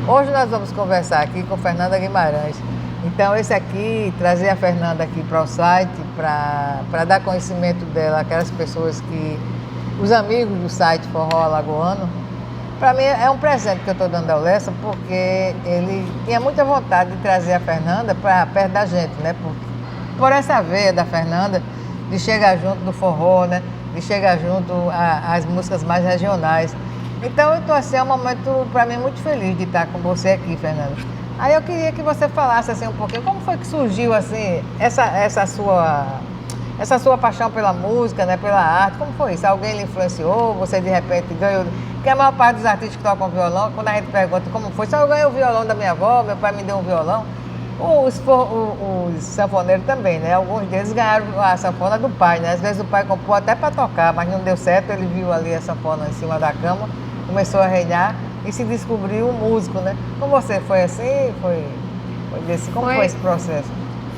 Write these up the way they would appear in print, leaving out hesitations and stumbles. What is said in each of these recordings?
Hoje nós vamos conversar aqui com Fernanda Guimarães. Então, esse aqui, trazer a Fernanda aqui para o site, para dar conhecimento dela, aquelas pessoas que, os amigos do site Forró Alagoano, para mim é um presente que eu estou dando ao Lessa, porque ele tinha muita vontade de trazer a Fernanda para perto da gente, né? Por essa veia da Fernanda, de chegar junto do forró, né? De chegar junto às músicas mais regionais. Então, eu estou assim, é um momento para mim muito feliz de estar com você aqui, Fernanda. Aí eu queria que você falasse assim um pouquinho, como foi que surgiu assim essa sua paixão pela música, né, pela arte? Como foi isso? Alguém lhe influenciou? Você de repente ganhou? Porque a maior parte dos artistas que tocam violão, quando a gente pergunta como foi, só eu ganhei o violão da minha avó, meu pai me deu um violão. Os sanfoneiros também, né? Alguns deles ganharam a sanfona do pai, né? Às vezes o pai comprou até para tocar, mas não deu certo, ele viu ali a sanfona em cima da cama, começou a reinar e se descobriu um músico, né? Com você foi assim? Como foi esse processo?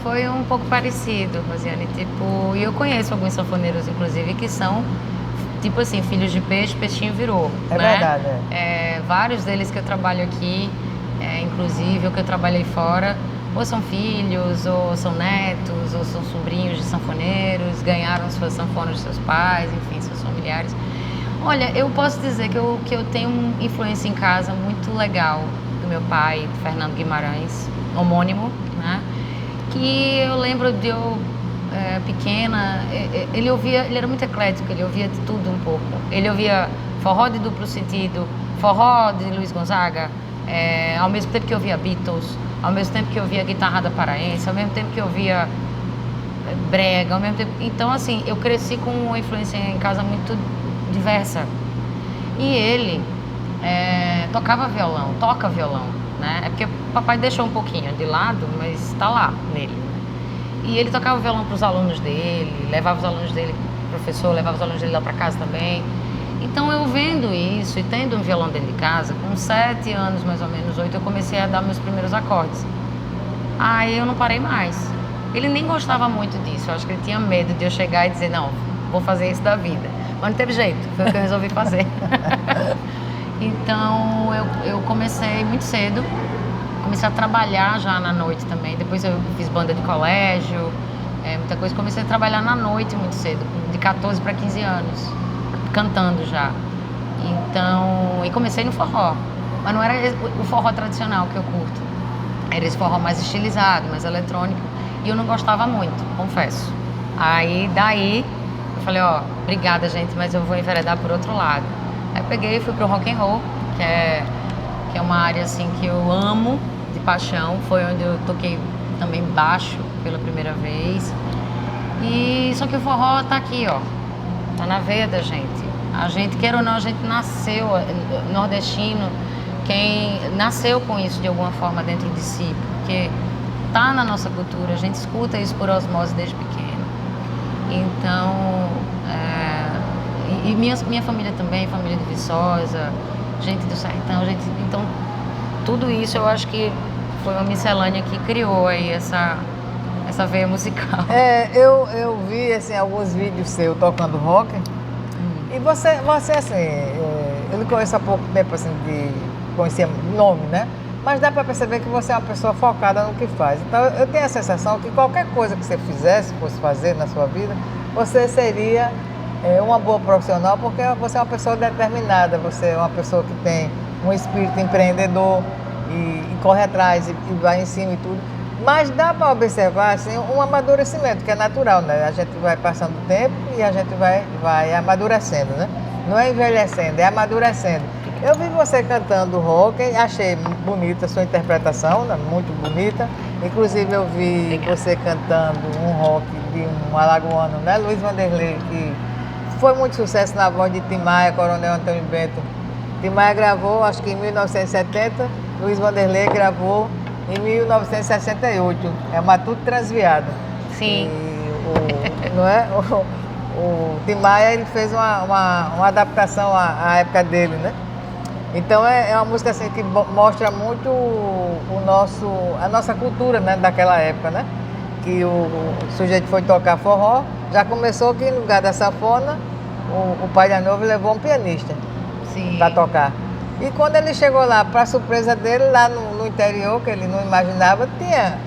Foi um pouco parecido, Rosiane. Tipo, e eu conheço alguns sanfoneiros, inclusive, que são, tipo assim, filhos de peixe, peixinho virou. É, né? Verdade, é. Vários deles que eu trabalho aqui, inclusive, ou que eu trabalhei fora, ou são filhos, ou são netos, ou são sobrinhos de sanfoneiros, ganharam suas sanfonas de seus pais, enfim, seus familiares. Olha, eu posso dizer que eu tenho uma influência em casa muito legal do meu pai, Fernando Guimarães, homônimo, né? Que eu lembro de eu pequena, ele era muito eclético, ele ouvia de tudo um pouco. Ele ouvia forró de duplo sentido, forró de Luiz Gonzaga, ao mesmo tempo que eu ouvia Beatles, ao mesmo tempo que eu ouvia guitarrada paraense, ao mesmo tempo que eu ouvia brega, ao mesmo tempo... Então, assim, eu cresci com uma influência em casa muito diversa. E ele toca violão, né? É porque o papai deixou um pouquinho de lado, mas está lá nele. E ele tocava violão para os alunos dele, levava os alunos dele, professor, levava os alunos dele lá para casa também. Então, eu vendo isso e tendo um violão dentro de casa, com 7 anos, mais ou menos, 8, eu comecei a dar meus primeiros acordes. Aí eu não parei mais. Ele nem gostava muito disso, eu acho que ele tinha medo de eu chegar e dizer, não, vou fazer isso da vida. Mas não teve jeito, foi o que eu resolvi fazer. Então, eu comecei muito cedo, comecei a trabalhar já na noite também. Depois eu fiz banda de colégio, muita coisa. Comecei a trabalhar na noite muito cedo, de 14 para 15 anos. Cantando já. Então, e comecei no forró, mas não era o forró tradicional que eu curto, era esse forró mais estilizado, mais eletrônico, e eu não gostava muito, confesso. Daí eu falei, obrigada, gente, mas eu vou enveredar por outro lado. Aí peguei e fui pro rock and roll, que é uma área assim que eu amo de paixão. Foi onde eu toquei também baixo pela primeira vez. E só que o forró tá aqui, tá na veia da gente. A gente, queira ou não, a gente nasceu nordestino, quem nasceu com isso de alguma forma dentro de si, porque tá na nossa cultura, a gente escuta isso por osmose desde pequeno. Então, minha família também, família de Viçosa, gente do sertão, então tudo isso eu acho que foi uma miscelânea que criou aí essa veia musical. Eu vi assim, alguns vídeos seus tocando rock. E você assim, eu lhe conheço há pouco tempo, assim, de conhecer nome, né? Mas dá para perceber que você é uma pessoa focada no que faz. Então, eu tenho a sensação que qualquer coisa que você fosse fazer na sua vida, você seria uma boa profissional, porque você é uma pessoa determinada, você é uma pessoa que tem um espírito empreendedor e corre atrás e vai em cima e tudo. Mas dá para observar assim, um amadurecimento, que é natural, né? A gente vai passando o tempo e a gente vai amadurecendo, né? Não é envelhecendo, é amadurecendo. Eu vi você cantando rock, achei bonita a sua interpretação, né? Muito bonita. Inclusive eu vi você cantando um rock de um alagoano, né? Luiz Vanderlei, que foi muito sucesso na voz de Tim Maia, Coronel Antônio Bento. Tim Maia gravou, acho que em 1970, Luiz Vanderlei gravou em 1968, é Matuto Transviado. Sim. O Tim Maia, ele fez uma adaptação à época dele, né? Então é uma música assim, que mostra muito a nossa cultura, né, daquela época, né? Que o sujeito foi tocar forró, já começou que no lugar da sanfona, o pai da noiva levou um pianista para tocar. E quando ele chegou lá, para surpresa dele, lá no interior, que ele não imaginava, tinha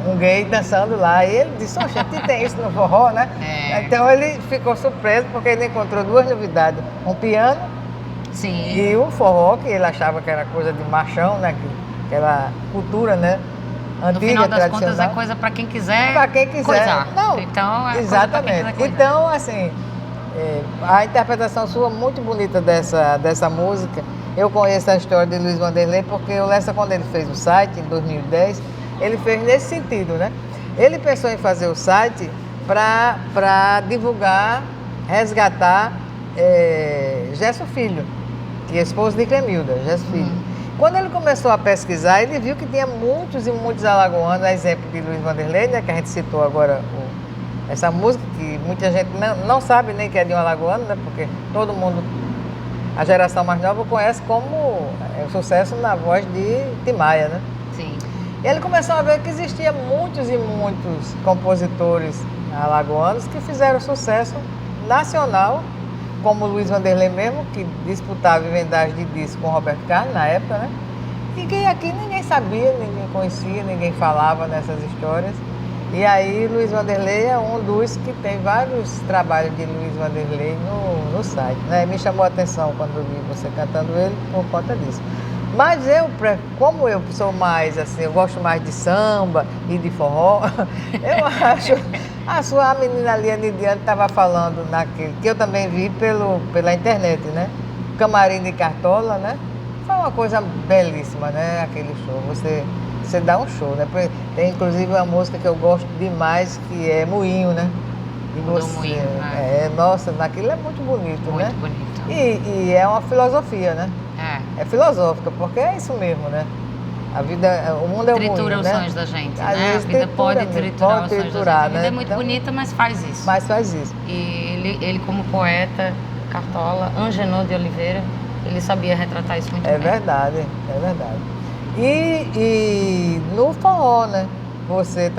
um gay dançando lá. E ele disse, oxe, tem isso no forró, né? Então ele ficou surpreso, porque ele encontrou duas novidades. Um piano e o forró, que ele achava que era coisa de machão, né? Aquela cultura, né? Antiga, no final das tradicional. contas, é coisa para quem quiser. Para quem quiser. Coisar. Não, então, é exatamente. Coisa pra quem quiser coisar. Então, assim, a interpretação sua é muito bonita dessa música. Eu conheço a história de Luiz Vanderlei, porque o Lessa, quando ele fez o site, em 2010, ele fez nesse sentido, né? Ele pensou em fazer o site para divulgar, resgatar Gesso Filho, que é esposo de Cremilda, Gesso Filho. Quando ele começou a pesquisar, ele viu que tinha muitos e muitos alagoanos, a exemplo de Luiz Vanderlei, né, que a gente citou agora essa música, que muita gente não sabe nem que é de um alagoano, né, porque todo mundo, a geração mais nova, conhece como o sucesso na voz de Tim Maia, né? Sim. E ele começou a ver que existia muitos e muitos compositores alagoanos que fizeram sucesso nacional, como o Luiz Vanderlei mesmo, que disputava vendagem de disco com o Roberto Carlos na época, né? E que aqui ninguém sabia, ninguém conhecia, ninguém falava nessas histórias. E aí Luiz Vanderlei é um dos que tem vários trabalhos de Luiz Vanderlei no site, né? Me chamou a atenção quando eu vi você cantando ele por conta disso. Mas como eu sou mais assim, eu gosto mais de samba e de forró, eu acho, a menina ali, a Nidiane, estava falando naquele, que eu também vi pela internet, né? Camarim de Cartola, né? Foi uma coisa belíssima, né? Aquele show, você dá um show, né? Tem inclusive uma música que eu gosto demais, que é Moinho, né? E você, Moinho, né? Nossa, naquilo é muito bonito, né? Muito bonito. E é uma filosofia, né? É filosófica, porque é isso mesmo, né? A vida, o mundo é tritura moinho, os né? sonhos da gente, Às né? A vezes vida pode triturar os sonhos da gente. A vida né? é muito bonita, mas faz isso. Mas faz isso. E ele como poeta, Cartola, Angenor de Oliveira, ele sabia retratar isso muito bem. É verdade. E no forró, né? Você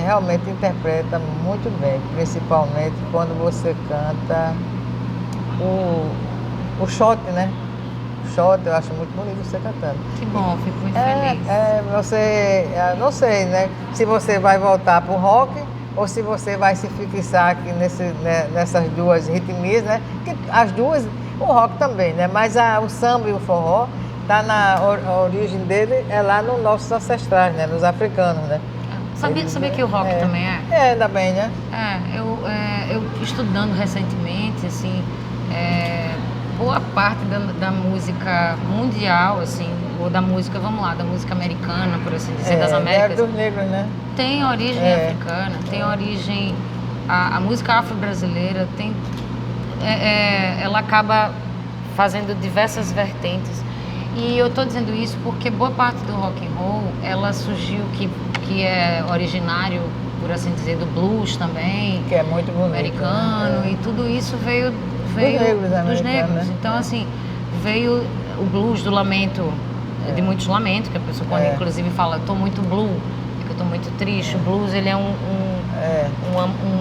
realmente interpreta muito bem, principalmente quando você canta o shot, né? O shot, eu acho muito bonito você cantando. Que bom, fico muito feliz. Não sei, né? Se você vai voltar pro rock ou se você vai se fixar aqui nessas duas ritmias, né? Que as duas, o rock também, né? Mas o samba e o forró, a origem dele é lá nos nossos ancestrais, né? Nos africanos, né? Sabia que o rock também é? Ainda bem, né? Eu estudando recentemente, assim, boa parte da música mundial, assim, ou da música, da música americana, por assim dizer, das Américas. Dos negros, né? Tem origem africana, tem origem... A música afro-brasileira ela acaba fazendo diversas vertentes. E eu estou dizendo isso porque boa parte do rock and roll, ela surgiu, que é originário, por assim dizer, do blues também. Que é muito bonito. Americano, e tudo isso veio dos negros. Né? Então, assim, veio o blues do lamento, de muitos lamentos, que a pessoa quando inclusive fala, estou muito blue, que eu estou muito triste. O blues, ele é um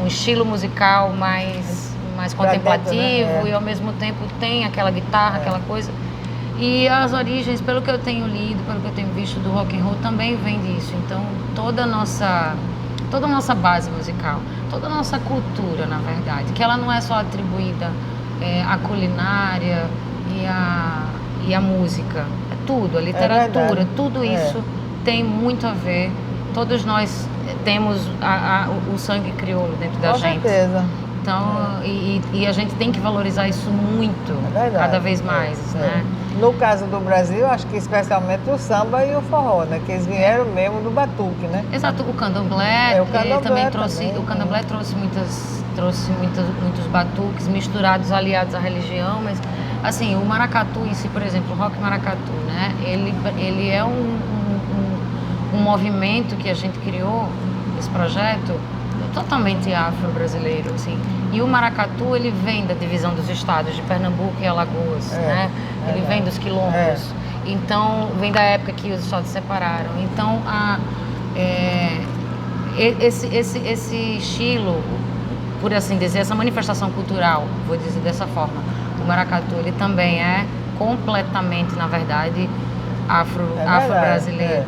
estilo musical mais contemplativo, dentro, né? E ao mesmo tempo tem aquela guitarra, aquela coisa. E as origens, pelo que eu tenho lido, pelo que eu tenho visto do rock and roll, também vem disso. Então, toda a nossa base musical, toda a nossa cultura, na verdade, que ela não é só atribuída à culinária e à música, é tudo, a literatura, tudo isso tem muito a ver. Todos nós temos o sangue crioulo dentro da gente. Com certeza. Então, e a gente tem que valorizar isso muito, cada vez mais, né? No caso do Brasil, acho que especialmente o samba e o forró, né? Que eles vieram mesmo do batuque, né? Exato, o candomblé, também trouxe, o candomblé trouxe muitos batuques misturados, aliados à religião, mas assim, o maracatu em si, por exemplo, o rock maracatu, né? Ele é um movimento que a gente criou, esse projeto, totalmente afro-brasileiro, assim. E o maracatu, ele vem da divisão dos estados de Pernambuco e Alagoas, né? Ele vem dos quilombos. Então, vem da época que os estados se separaram. Então, esse estilo, por assim dizer, essa manifestação cultural, vou dizer dessa forma, o maracatu, ele também é completamente, na verdade, verdade, afro-brasileiro.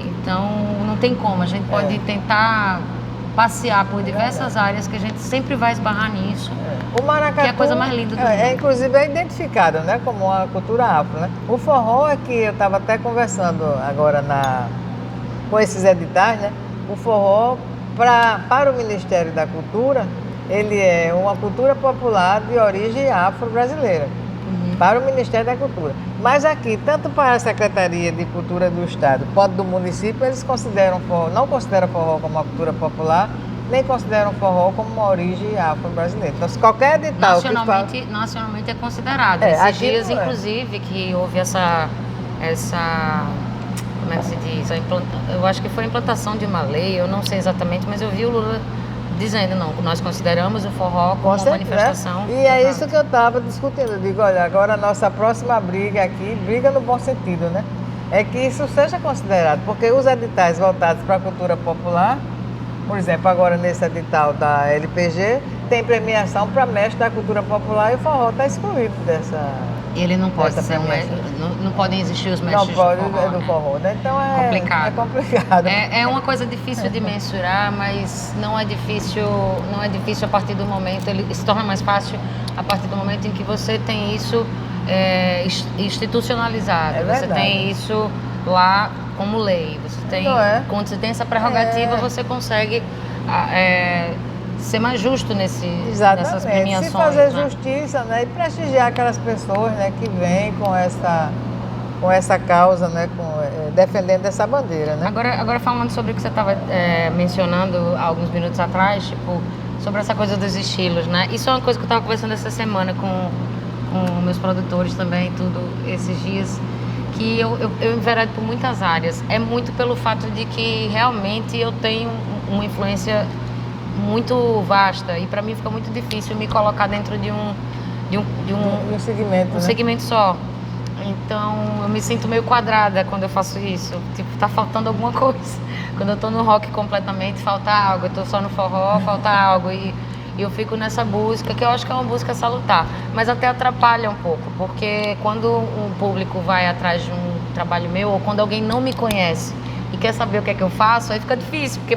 Então, não tem como. A gente pode tentar passear por diversas áreas que a gente sempre vai esbarrar nisso. O maracatu, que é a coisa mais linda do mundo. Inclusive, é identificado, né, como uma cultura afro, né? O forró é que eu estava até conversando agora com esses editais, né? O forró, para o Ministério da Cultura, ele é uma cultura popular de origem afro-brasileira. Para o Ministério da Cultura. Mas aqui, tanto para a Secretaria de Cultura do Estado quanto do município, eles não consideram forró como uma cultura popular, nem consideram forró como uma origem afro-brasileira. Então, se qualquer edital nacionalmente é considerado. É, Esses dias, inclusive, que houve essa como é que se diz? Eu acho que foi a implantação de uma lei, eu não sei exatamente, mas eu vi o Lula dizendo, não, nós consideramos o forró como uma manifestação. E é isso que eu estava discutindo. Eu digo, olha, agora a nossa próxima briga aqui, briga no bom sentido, né? É que isso seja considerado, porque os editais voltados para a cultura popular, por exemplo, agora nesse edital da LPG, tem premiação para mestre da cultura popular e o forró está excluído dessa. Ele não pode ser não podem existir os mestres do forró, né? Então é complicado. É uma coisa difícil de mensurar, mas não é difícil a partir do momento, ele se torna mais fácil a partir do momento em que você tem isso institucionalizado. Você tem isso lá como lei. Você tem, quando você tem essa prerrogativa, você consegue ser mais justo nessas premiações. Se fazer justiça, né, e prestigiar aquelas pessoas, né, que vêm com essa causa, né, defendendo essa bandeira, né? Agora falando sobre o que você estava mencionando há alguns minutos atrás, tipo, sobre essa coisa dos estilos, né? Isso é uma coisa que eu estava conversando essa semana com meus produtores também, tudo, esses dias, que eu enveredo por muitas áreas. É muito pelo fato de que realmente eu tenho uma influência muito vasta e para mim fica muito difícil me colocar dentro de um segmento só. Então eu me sinto meio quadrada quando eu faço isso. Tipo, tá faltando alguma coisa. Quando eu tô no rock completamente, falta algo. Eu tô só no forró, falta algo. E eu fico nessa busca, que eu acho que é uma busca salutar. Mas até atrapalha um pouco, porque quando um público vai atrás de um trabalho meu, ou quando alguém não me conhece e quer saber o que é que eu faço, aí fica difícil, porque,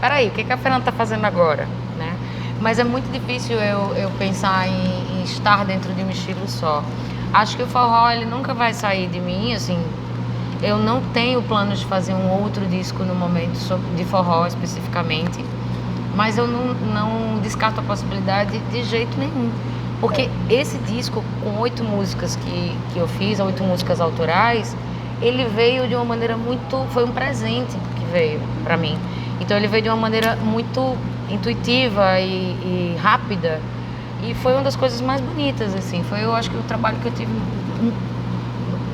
peraí, o que a Fernanda está fazendo agora, né? Mas é muito difícil eu pensar em estar dentro de um estilo só. Acho que o forró, ele nunca vai sair de mim, assim, eu não tenho planos de fazer um outro disco no momento de forró especificamente, mas eu não descarto a possibilidade de jeito nenhum. Porque esse disco, com 8 músicas que eu fiz, 8 músicas autorais, ele veio de uma maneira foi um presente que veio para mim. Então ele veio de uma maneira muito intuitiva e rápida, e foi uma das coisas mais bonitas, assim. Foi, eu acho que o trabalho que eu tive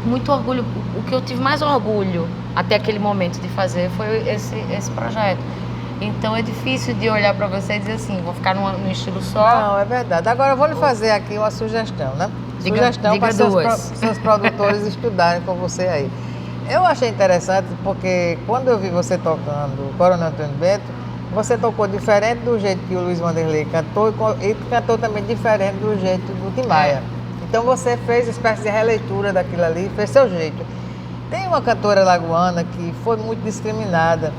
muito orgulho, o que eu tive mais orgulho até aquele momento de fazer foi esse projeto. Então é difícil de olhar para você e dizer assim, vou ficar no estilo só. Não, é verdade. Agora eu vou lhe fazer aqui uma sugestão, né? Sugestão para seus produtores estudarem com você aí. Eu achei interessante porque quando eu vi você tocando o Coronel Antônio Bento, você tocou diferente do jeito que o Luiz Vanderlei cantou e cantou também diferente do jeito do Tim Maia. Então você fez uma espécie de releitura daquilo ali, fez seu jeito. Tem uma cantora lagoana que foi muito discriminada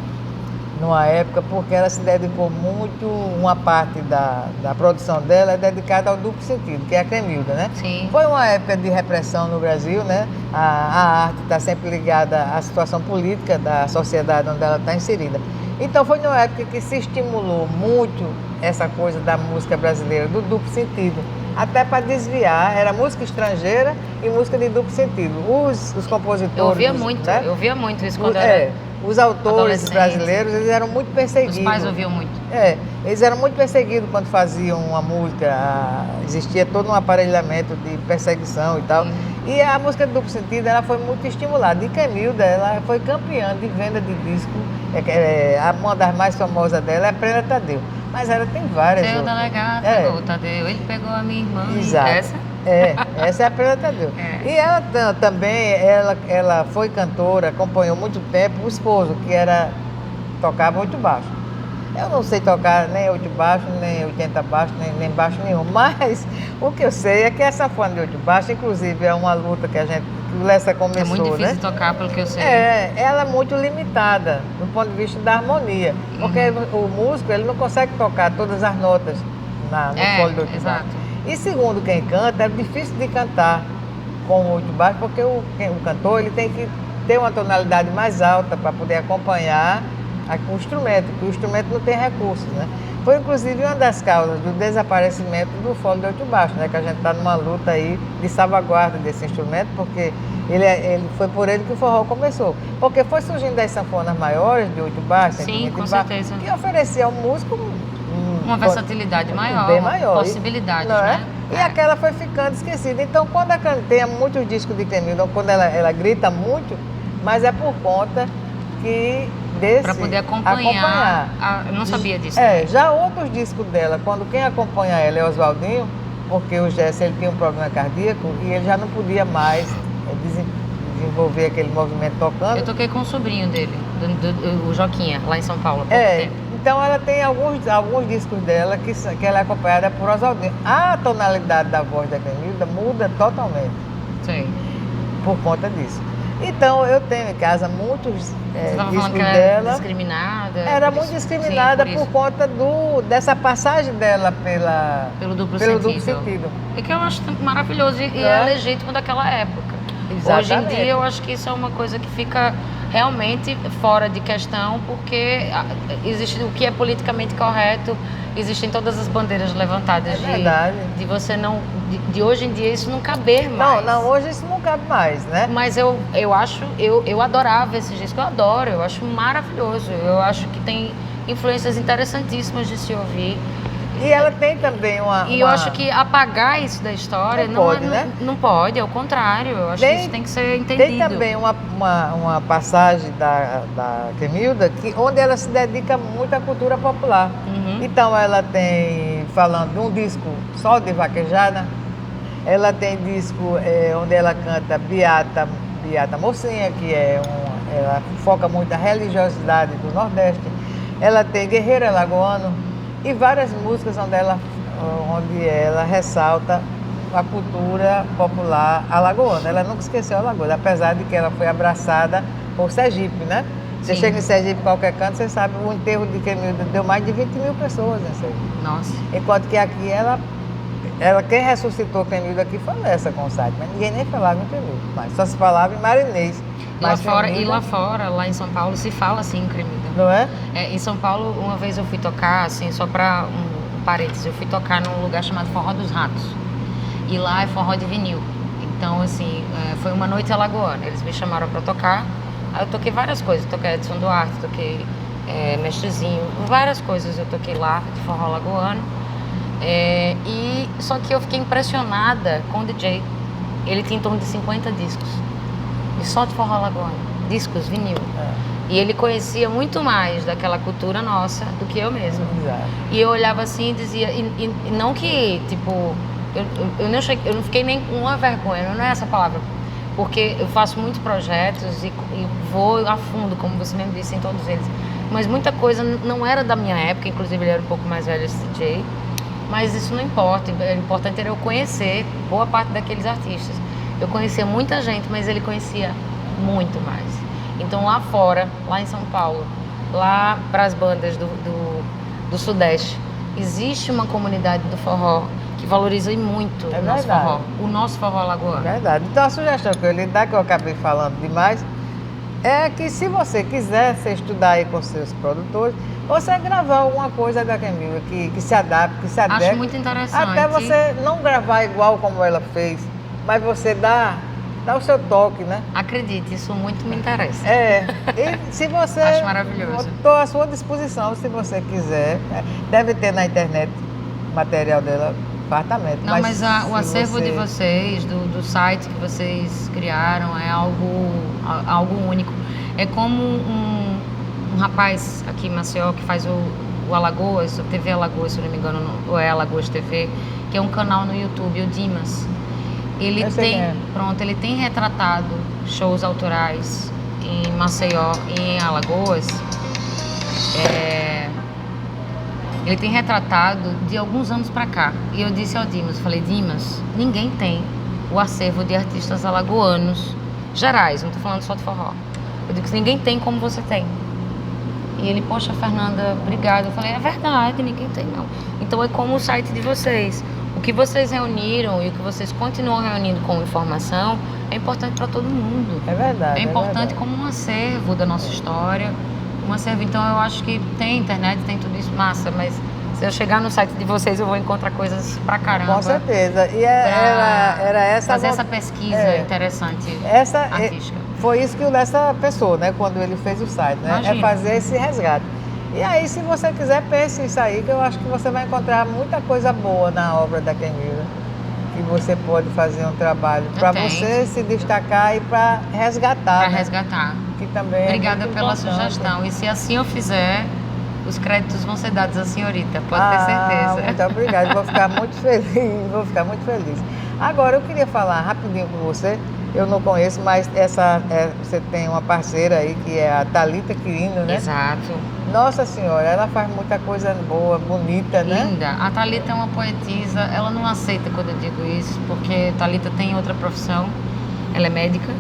numa época porque ela se dedicou muito, uma parte da produção dela é dedicada ao duplo sentido, que é a Cremilda, né? Sim. Foi uma época de repressão no Brasil, né? A arte está sempre ligada à situação política da sociedade onde ela está inserida. Então foi numa época que se estimulou muito essa coisa da música brasileira, do duplo sentido, até para desviar, era música estrangeira e música de duplo sentido. Os compositores... Eu ouvia muito isso quando era... Os autores brasileiros, eles eram muito perseguidos. Os pais ouviam muito. Eles eram muito perseguidos quando faziam uma música, existia todo um aparelhamento de perseguição e tal. E a música de duplo sentido, ela foi muito estimulada. E Cremilda, ela foi campeã de venda de disco, uma das mais famosas dela é a Prenda Tadeu. Mas ela tem várias Seu outras. delegado pegou o Tadeu, ele pegou a minha irmã. Exato. Essa é a Prenda Tadeu. E ela também, ela foi cantora, acompanhou muito tempo o esposo, que tocava muito baixo. Eu não sei tocar nem 8 baixo, nem 80 baixo, nem baixo nenhum, mas o que eu sei é que essa sanfona de 8 baixo, inclusive, é uma luta que que o Lessa começou, É muito difícil né? de tocar, pelo que eu sei. Ela é muito limitada do ponto de vista da harmonia, porque o músico ele não consegue tocar todas as notas no solo de 8 exato. baixo. E segundo quem canta, é difícil de cantar com o 8 baixo, porque o cantor ele tem que ter uma tonalidade mais alta para poder acompanhar o instrumento, porque o instrumento não tem recursos, né? Foi inclusive uma das causas do desaparecimento do fole de 8 baixo, né? Que a gente está numa luta aí de salvaguarda desse instrumento, porque ele foi por ele que o forró começou. Porque foi surgindo as sanfonas maiores de 8 baixos, sim, com certeza, que oferecia ao músico uma versatilidade maior, bem maior, possibilidades, não é? né? E aquela foi ficando esquecida. Então, quando tem muitos discos de Clemilda, quando ela grita muito, mas é por conta que para poder acompanhar. Eu não sabia disso. Já outros discos dela, quando quem acompanha ela é Oswaldinho, porque o Jesse ele tinha um problema cardíaco e ele já não podia mais desenvolver aquele movimento tocando. Eu toquei com o sobrinho dele, o Joquinha, lá em São Paulo. Então ela tem alguns discos dela que ela é acompanhada por Oswaldinho. A tonalidade da voz da Clemilda muda totalmente. Sim. Por conta disso. Então, eu tenho em casa muitos discos que ela dela. Era discriminada? Era muito discriminada por conta dessa passagem dela pelo duplo sentido. E que eu acho maravilhoso e é legítimo daquela época. Exatamente. Hoje em dia, eu acho que isso é uma coisa que fica realmente fora de questão, porque existe o que é politicamente correto, existem todas as bandeiras levantadas de você não... De hoje em dia isso não caber mais. Não, hoje isso não cabe mais, né? Mas eu adorava esse disco, eu acho maravilhoso. Eu acho que tem influências interessantíssimas de se ouvir. E ela tem também eu acho que apagar isso da história não pode, ao contrário. Eu acho que isso tem que ser entendido. Tem também uma passagem da Clemilda onde ela se dedica muito à cultura popular. Então ela tem, falando de um disco só de vaquejada, ela tem disco onde ela canta Beata Mocinha, que ela foca muito a religiosidade do Nordeste. Ela tem Guerreiro Alagoano e várias músicas onde ela ressalta a cultura popular alagoana. Ela nunca esqueceu Alagoas, apesar de que ela foi abraçada por Sergipe, né? Você chega em Sergipe, qualquer canto, você sabe, o enterro de Clemilda deu mais de 20 mil pessoas em Sergipe. Nossa. Enquanto que aqui quem ressuscitou Clemilda aqui foi Lessa com o site, mas ninguém nem falava em Clemilda, mas só se falava em Marinês. Lá fora, lá em São Paulo, se fala assim em Clemilda. Não é? Em São Paulo, uma vez eu fui tocar, assim, só para um parênteses, eu fui tocar num lugar chamado Forró dos Ratos. E lá é forró de vinil. Então, assim, foi uma noite alagoana. Eles me chamaram para tocar. Aí eu toquei várias coisas. Toquei Edson Duarte, toquei Mestrezinho, várias coisas eu toquei lá de forró alagoano. Só que eu fiquei impressionada com o DJ. Ele tem em torno de 50 discos. E só de forró alagoano. Discos, vinil. E ele conhecia muito mais daquela cultura nossa do que eu mesma. Exato. E eu olhava assim e dizia... E não que, tipo... Eu não fiquei nem com uma vergonha, não é essa palavra. Porque eu faço muitos projetos e vou a fundo, como você mesmo disse, em todos eles. Mas muita coisa não era da minha época, inclusive ele era um pouco mais velho, esse DJ. Mas isso não importa, o importante era eu conhecer boa parte daqueles artistas. Eu conhecia muita gente, mas ele conhecia muito mais. Então lá fora, lá em São Paulo, lá para as bandas do Sudeste, existe uma comunidade do forró que valoriza muito o nosso forró alagoano. É verdade. Então a sugestão que eu lhe dou, que eu acabei falando demais, é que se você quiser você estudar aí com seus produtores, você gravar alguma coisa da Clemilda que se adapte, que se adeque. Acho muito interessante. Até você não gravar igual como ela fez, mas você dá o seu toque, né? Acredite, isso muito me interessa. E se você... Acho maravilhoso. Estou à sua disposição, se você quiser. Deve ter na internet material dela fartamente. Não, mas o acervo de vocês, do site que vocês criaram, é algo único. É como um rapaz aqui em Maceió que faz o Alagoas, o TV Alagoas, se eu não me engano, ou é Alagoas TV, que é um canal no YouTube, o Dimas. Ele tem retratado shows autorais em Maceió e em Alagoas ele tem retratado de alguns anos para cá. E eu disse ao Dimas, falei, Dimas, ninguém tem o acervo de artistas alagoanos gerais, não estou falando só de forró. Eu disse, ninguém tem como você tem. E ele, poxa, Fernanda, obrigada. Eu falei, é verdade, ninguém tem não. Então é como o site de vocês. O que vocês reuniram e o que vocês continuam reunindo como informação é importante para todo mundo. É verdade. É importante verdade. como um acervo da nossa história. Um acervo, então eu acho que tem internet, tem tudo isso, massa, mas se eu chegar no site de vocês eu vou encontrar coisas pra caramba. Com certeza. E era essa... Fazer essa pesquisa interessante, artística. Foi isso que o Lessa pensou, né? Quando ele fez o site, né? Imagina. É fazer esse resgate. E aí, se você quiser, pense isso aí, que eu acho que você vai encontrar muita coisa boa na obra da Kemília. Que você pode fazer um trabalho para você se destacar e para resgatar. Para né? resgatar. Que também Obrigada pela importante. sugestão. E se assim eu fizer, os créditos vão ser dados à senhorita, pode ter certeza. Muito obrigada, vou ficar muito feliz, Agora, eu queria falar rapidinho com você, eu não conheço, mas você tem uma parceira aí, que é a Thalita Quirino, né? Exato. Nossa Senhora, ela faz muita coisa boa, bonita, né? Linda. A Thalita é uma poetisa, ela não aceita quando eu digo isso, porque Thalita tem outra profissão, ela é médica,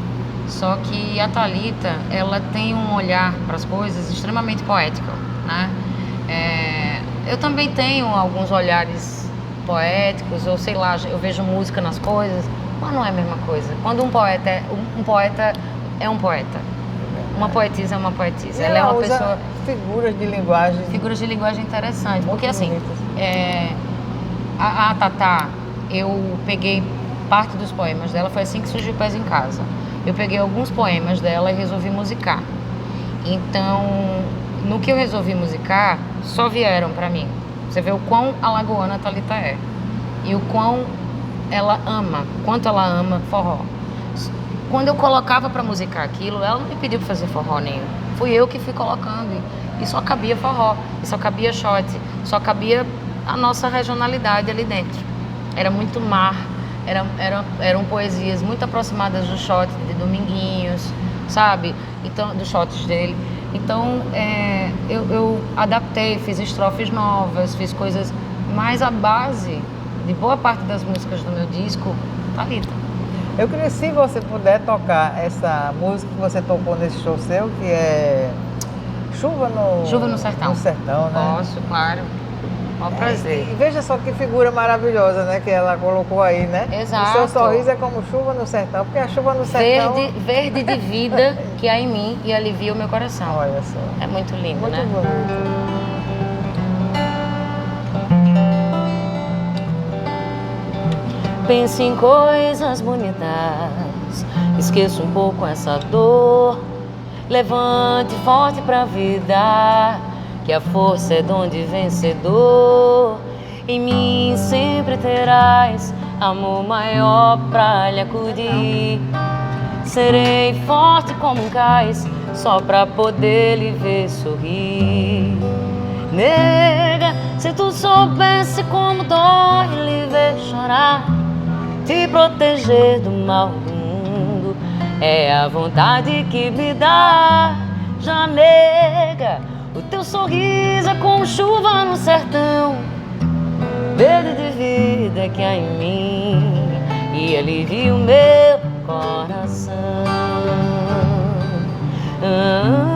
só que a Thalita, ela tem um olhar para as coisas extremamente poético, né? Eu também tenho alguns olhares poéticos, ou sei lá, eu vejo música nas coisas, mas não é a mesma coisa. Quando um poeta é um poeta, uma poetisa é uma poetisa. Ela é uma usa pessoa... figuras de linguagem interessantes, porque assim, bonitas. a Tatá, eu peguei parte dos poemas dela, foi assim que surgiu Pés em Casa. Eu peguei alguns poemas dela e resolvi musicar. Então, no que eu resolvi musicar, só vieram pra mim. Você vê o quão alagoana a Thalita é. E o quão ela ama, quanto ela ama forró. Quando eu colocava pra musicar aquilo, ela não me pediu pra fazer forró nenhum. Fui eu que fui colocando. E só cabia forró, e só cabia shot, só cabia a nossa regionalidade ali dentro. Era muito mar, eram poesias muito aproximadas do shot de Dominguinhos, sabe? Então, dos shots dele. Então, eu adaptei, fiz estrofes novas, fiz coisas, mas a base de boa parte das músicas do meu disco, Thalita. Eu queria, se você puder tocar essa música que você tocou nesse show seu, que é Chuva no Sertão. No Sertão, né? Posso, claro. Maior prazer. E veja só que figura maravilhosa, né? Que ela colocou aí, né? Exato. O seu sorriso é como chuva no sertão, porque a chuva no sertão... Verde de vida que há em mim e alivia o meu coração. Olha só. É muito lindo, Muito né? bonito. Pense em coisas bonitas, esqueça um pouco essa dor. Levante forte pra vida, que a força é dom de vencedor. Em mim sempre terás amor maior pra lhe acudir. Serei forte como um cais, só pra poder lhe ver sorrir. Nega, se tu soubesse como dói lhe ver chorar, te proteger do mal do mundo é a vontade que me dá. Já nega, o teu sorriso é como chuva no sertão, verde de vida que há em mim e alivia o meu coração. Yeah.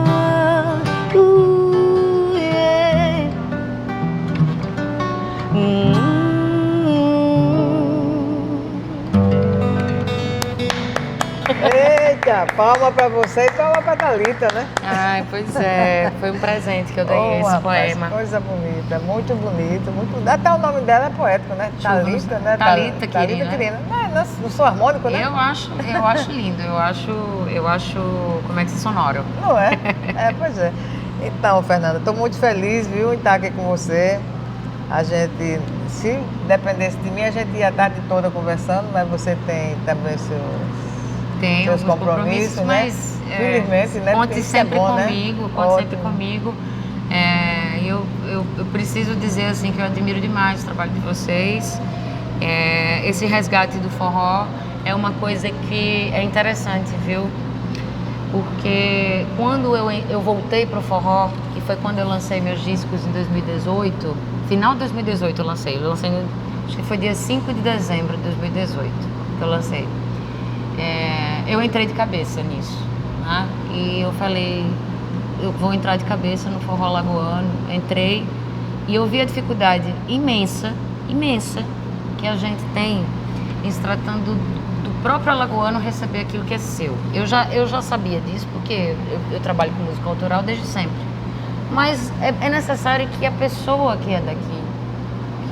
Eita, palma pra você e palma pra Thalita, né? Ai, pois é, foi um presente que eu ganhei esse rapaz, poema. Coisa bonita, muito bonito, muito. Até o nome dela é poético, né? Thalita, né? Thalita Quirino. Não sou harmônico, né? Eu acho lindo, eu acho, como é que se sonoro. Não é? Pois é. Então, Fernanda, estou muito feliz, viu, em estar aqui com você. A gente, se dependesse de mim, a gente ia a tarde toda conversando, mas você tem também seus compromissos, né? Mas felizmente, né? Conte sempre bom, comigo, né? conte sempre comigo. Eu preciso dizer assim que eu admiro demais o trabalho de vocês. Esse resgate do forró é uma coisa que é interessante, viu? porque quando eu voltei para o forró, que foi quando eu lancei meus discos em 2018, final de 2018 eu lancei acho que foi dia 5 de dezembro de 2018 que eu lancei. Eu entrei de cabeça nisso, né? E eu falei, eu vou entrar de cabeça no forró alagoano. Entrei e eu vi a dificuldade imensa que a gente tem em se tratando do próprio alagoano receber aquilo que é seu. Eu já sabia disso, porque eu trabalho com música autoral desde sempre. Mas é necessário que a pessoa que é daqui,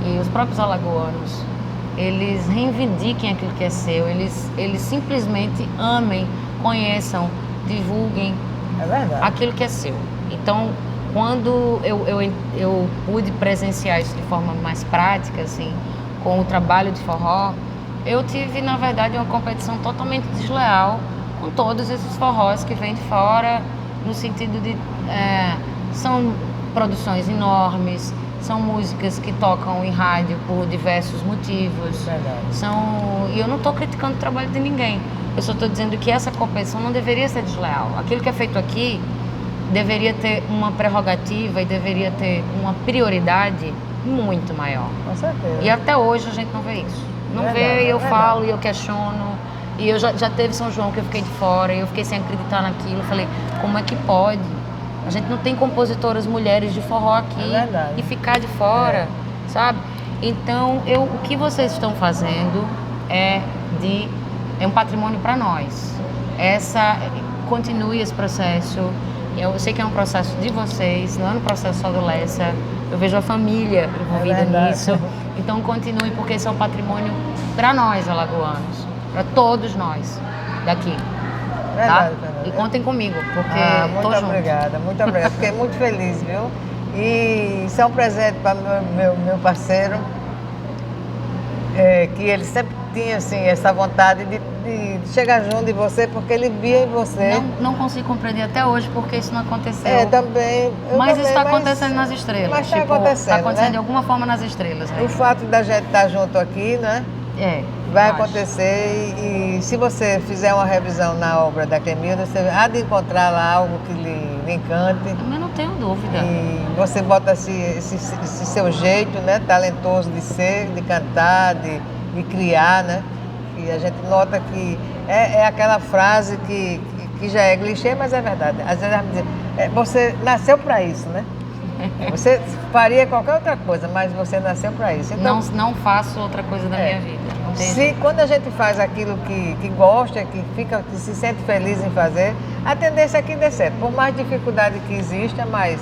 que os próprios alagoanos, eles reivindiquem aquilo que é seu, eles simplesmente amem, conheçam, divulguem aquilo que é seu. Então, quando eu pude presenciar isso de forma mais prática, assim, com o trabalho de forró, eu tive, na verdade, uma competição totalmente desleal com todos esses forrós que vêm de fora, no sentido de... são produções enormes, são músicas que tocam em rádio por diversos motivos. E eu não estou criticando o trabalho de ninguém. Eu só estou dizendo que essa competição não deveria ser desleal. Aquilo que é feito aqui deveria ter uma prerrogativa e deveria ter uma prioridade muito maior. Com certeza. E até hoje a gente não vê isso. Não vê, e eu falo, e eu questiono. E eu já teve São João que eu fiquei de fora, e eu fiquei sem acreditar naquilo. Eu falei, como é que pode? A gente não tem compositoras mulheres de forró aqui e ficar de fora, sabe? Então, o que vocês estão fazendo é um patrimônio para nós. Continue esse processo. Eu sei que é um processo de vocês, não é um processo só do Lessa. Eu vejo a família envolvida nisso. Então, continue, porque esse é um patrimônio para nós, alagoanos, para todos nós daqui. Tá? E contem comigo, porque tô junto. Muito obrigada. Fiquei muito feliz, viu? E isso é um presente para meu parceiro, que ele sempre tinha assim, essa vontade de chegar junto de você, porque ele via em você. Não consigo compreender até hoje porque isso não aconteceu. Também. Mas isso está acontecendo nas estrelas. Mas está acontecendo. Está acontecendo de alguma forma nas estrelas. Né? O fato da gente estar junto aqui, né? Vai acontecer e se você fizer uma revisão na obra da Clemilda, você há de encontrar lá algo que lhe encante. Eu não tenho dúvida. E você bota esse seu jeito, né, talentoso de ser, de cantar, de criar, né? E a gente nota que é aquela frase que já é clichê, mas é verdade. Às vezes ela diz, você nasceu para isso, né? Você faria qualquer outra coisa, mas você nasceu para isso. Então, não faço outra coisa da minha vida. Quando a gente faz aquilo que gosta, que se sente feliz em fazer, a tendência é que dê certo. Por mais dificuldade que exista, mas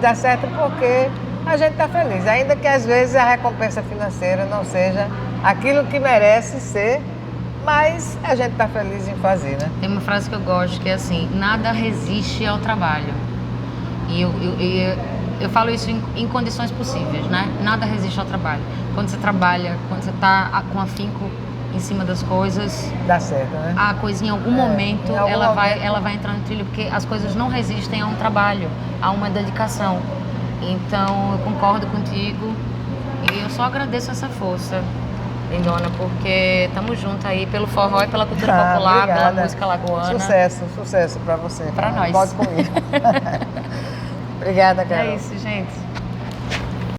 dá certo porque a gente está feliz. Ainda que às vezes a recompensa financeira não seja aquilo que merece ser, mas a gente está feliz em fazer, né? Tem uma frase que eu gosto que é assim, nada resiste ao trabalho. E eu falo isso em condições possíveis, né? Nada resiste ao trabalho. Quando você trabalha, quando você está com afinco em cima das coisas... Dá certo, né? A coisa, em algum momento, ela vai entrar no trilho, porque as coisas não resistem a um trabalho, a uma dedicação. Então, eu concordo contigo e eu só agradeço essa força, Lindona, porque estamos juntos aí pelo forró e pela cultura popular, obrigada. pela música lagoana. Sucesso para você. Para nós. Pode comigo. Obrigada, Carol. É isso, gente.